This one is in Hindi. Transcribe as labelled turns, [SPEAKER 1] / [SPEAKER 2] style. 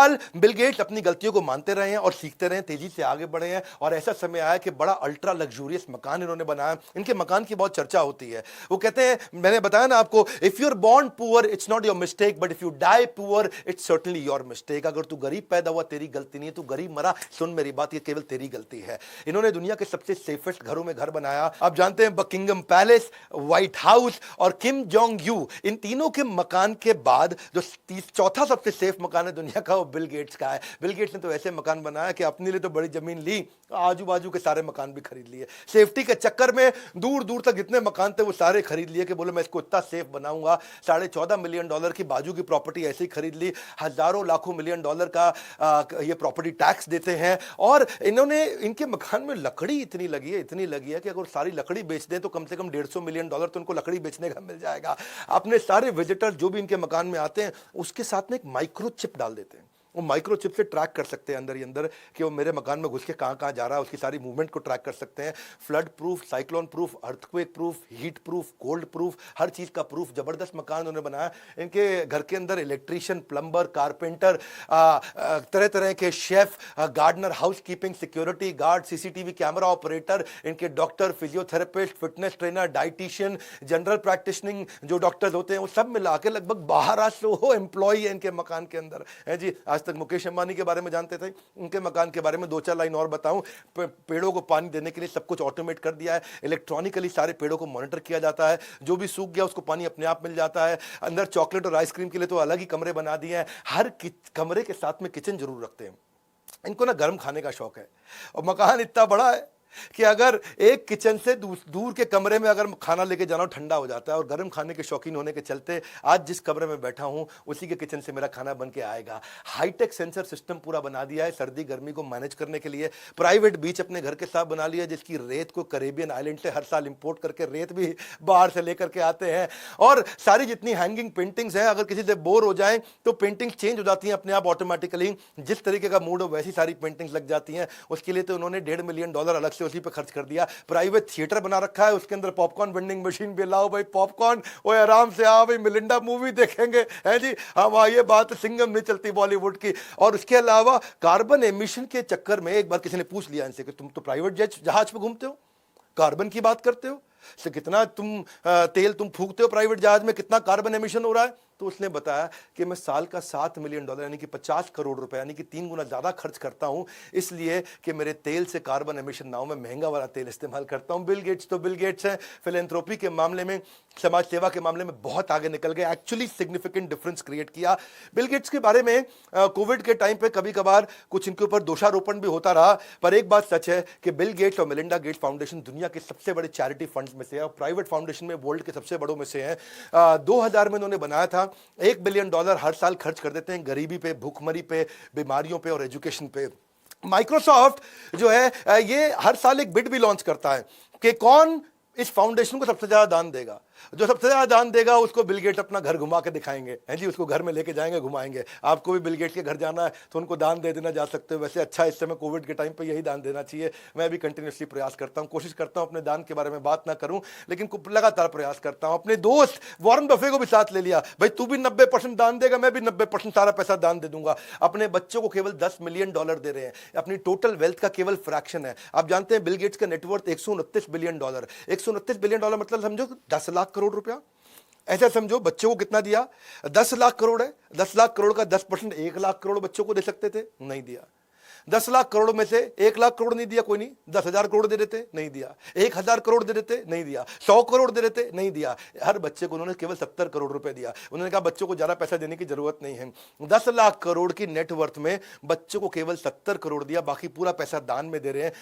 [SPEAKER 1] फिलहाल बिल गेट्स अपनी गलतियों को मानते रहे हैं और सीखते रहे हैं, तेजी से आगे बढ़े हैं और ऐसा समय आया कि बड़ा अल्ट्रा लग्जूरियस मकान इन्होंने बनाया। इनके मकान की बहुत चर्चा होती है। वो कहते हैं, मैंने बताया ना आपको, if you are born poor it's not your mistake but if you die poor it's certainly your mistake. अगर तू गरीब पैदा हुआ तेरी गलती नहीं है, तू गरीब मरा, सुन मेरी बात, ये केवल तेरी गलती है। इन्होंने दुनिया के सबसे सेफेस्ट घरों में घर बनाया। आप जानते हैं बकिंगम पैलेस, व्हाइट हाउस और किम जोंग यू, इन तीनों के मकान के बाद जो चौथा सबसे सेफ मकान है दुनिया का, वो बिल गेट्स का है। बिल गेट्स ने तो ऐसे मकान बनाया कि अपने लिए तो बड़ी जमीन ली, आजू बाजू के सारे मकान भी खरीद लिए। सेफ्टी के चक्कर में दूर दूर तक जितने मकान थे वो सारे खरीद लिए कि बोले मैं इसको इतना सेफ बनाऊंगा। $14.5 मिलियन की बाजू की प्रॉपर्टी ऐसे ही खरीद ली। हजारों लाखों मिलियन डॉलर का ये प्रॉपर्टी टैक्स देते हैं। और इन्होंने, इनके मकान में लकड़ी इतनी लगी है कि अगर सारी लकड़ी बेच दें तो कम से कम $150 मिलियन तो उनको लकड़ी बेचने का मिल जाएगा। अपने सारे विजिटर्स जो भी इनके मकान में आते हैं उसके साथ में एक माइक्रोचिप डाल देते हैं। वो माइक्रोचिप से ट्रैक कर सकते हैं अंदर ही अंदर कि वो मेरे मकान में घुस के कहाँ कहाँ जा रहा है, उसकी सारी मूवमेंट को ट्रैक कर सकते हैं। Flood proof, cyclone proof, earthquake proof, heat proof, cold proof, हर चीज़ का प्रूफ। जबरदस्त मकान उन्होंने बनाया। इनके घर के अंदर इलेक्ट्रीशियन, प्लम्बर, कारपेंटर, तरह तरह के chef, gardener, house keeping, security guard, CCTV camera operator, इनके doctor, physiotherapist, fitness trainer, dietitian, general practitioning जो डॉक्टर्स होते हैं वो सब मिला के लगभग 1200 एम्प्लॉई है इनके मकान के अंदर है जी। आज तक मुकेश अंबानी के बारे में जानते थे, उनके मकान के बारे में 2-4 लाइन और बताऊं। पेड़ों को पानी देने के लिए सब कुछ ऑटोमेट कर दिया है। इलेक्ट्रॉनिकली सारे पेड़ों को मॉनिटर किया जाता है। जो भी सूख गया उसको पानी अपने आप मिल जाता है। अंदर चॉकलेट और आइसक्रीम के लिए तो अलग ही कमरे बना दिए हैं। हर कमरे के साथ में किचन जरूर रखते हैं। इनको ना गर्म खाने का शौक है और मकान इतना बड़ा है कि अगर एक किचन से दूर के कमरे में अगर खाना लेके जाना ठंडा हो जाता है। और गर्म खाने के शौकीन होने के चलते आज जिस कमरे में बैठा हूं उसी के किचन से मेरा खाना बन के आएगा। हाईटेक सेंसर सिस्टम पूरा बना दिया है सर्दी गर्मी को मैनेज करने के लिए। प्राइवेट बीच अपने घर के साथ बना लिया जिसकी रेत को कैरेबियन आइलैंड से हर साल इंपोर्ट करके रेत भी बाहर से लेकर के आते हैं। और सारी जितनी हैंगिंग पेंटिंग्स हैं, अगर किसी से बोर हो जाए तो पेंटिंग्स चेंज हो जाती हैं अपने आप ऑटोमेटिकली। जिस तरीके का मूड हो वैसी सारी पेंटिंग्स लग जाती हैं। उसके लिए तो उन्होंने $1.5 मिलियन अलग उसी पे खर्च कर दिया। प्राइवेट थिएटर बना रखा है, उसके अंदर पॉपकॉर्न वेंडिंग मशीन भी, लाओ भाई पॉपकॉर्न, वो आराम से आओ भाई मिलिंडा मूवी देखेंगे है जी। हम ये बात सिंगम नहीं चलती बॉलीवुड की। और उसके अलावा कार्बन एमिशन के चक्कर में एक बार किसी ने पूछ लिया इनसे कि तुम तो प्राइवेट जहाज पे घूमते हो, कार्बन की बात करते हो, से कितना तेल तुम फूकते हो प्राइवेट जहाज में, कितना कार्बन एमिशन हो रहा है। तो उसने बताया कि मैं साल का $7 मिलियन यानी कि 50 करोड़ रुपए यानी कि 3 गुना ज्यादा खर्च करता हूं, इसलिए कि मेरे तेल से कार्बन एमिशन ना हो, मैं महंगा वाला तेल इस्तेमाल करता हूं। बिल गेट्स तो बिल गेट्स हैं, फिलैंथ्रोपी के मामले में, समाज सेवा के मामले में बहुत आगे निकल गए, एक्चुअली सिग्निफिकेंट डिफरेंस क्रिएट किया। बिल गेट्स के बारे में कोविड के टाइम पे कभी कभार कुछ इनके ऊपर दोषारोपण भी होता रहा, पर एक बात सच है कि बिल गेट्स और मेलिंडा गेट्स फाउंडेशन दुनिया के सबसे बड़े चैरिटी फंड्स में से है और प्राइवेट फाउंडेशन में वर्ल्ड के सबसे बड़ों में से है। 2000 में उन्होंने बनाया था। $1 बिलियन हर साल खर्च कर देते हैं गरीबी पे, भूखमरी पे, बीमारियों पे और एजुकेशन पे। माइक्रोसॉफ्ट जो है ये हर साल एक बिड भी लॉन्च करता है कि कौन इस फाउंडेशन को सबसे ज्यादा दान देगा। जो सबसे ज्यादा दान देगा उसको बिल गेट्स अपना घर घुमा के दिखाएंगे हैं जी, उसको घर में लेके जाएंगे, घुमाएंगे। आपको भी बिल गेट्स के घर जाना है तो उनको दान दे देना जा सकते हो। वैसे अच्छा, इस समय कोविड के टाइम पे यही दान देना चाहिए। मैं भी कंटिन्यूसली प्रयास करता हूं, कोशिश करता हूं अपने दान के बारे में बात ना करूं, लेकिन लगातार प्रयास करता हूं। अपने दोस्त वॉरेन बफे को भी साथ ले लिया, भाई तू भी 90% दान देगा, मैं भी 90% सारा पैसा दान दे दूंगा। अपने बच्चों को केवल $10 मिलियन दे रहे हैं, अपनी टोटल वेल्थ का केवल फ्रैक्शन है। आप जानते हैं बिल गेट्स का नेटवर्थ $129 बिलियन। $129 बिलियन मतलब समझो 10 लाख करोड़ रुपया। ऐसा समझो बच्चों को कितना दिया, 10 लाख करोड़ है। 10 लाख करोड़ का 10% 1 लाख करोड़ बच्चों को दे सकते थे, नहीं दिया। 10 लाख करोड़ में से 1 लाख करोड़ नहीं दिया, कोई नहीं। 10,000 करोड़ दे देते, नहीं दिया। 1,000 करोड़ दे देते, नहीं दिया। 100 करोड़ दे देते, नहीं दिया। हर बच्चे को उन्होंने केवल 70 करोड़ रुपए दिया। उन्होंने कहा बच्चों को ज्यादा पैसा देने की जरूरत नहीं है। 10 लाख करोड़ की नेटवर्थ में बच्चों को केवल 70 करोड़ दिया, बाकी पूरा पैसा दान में दे रहे हैं।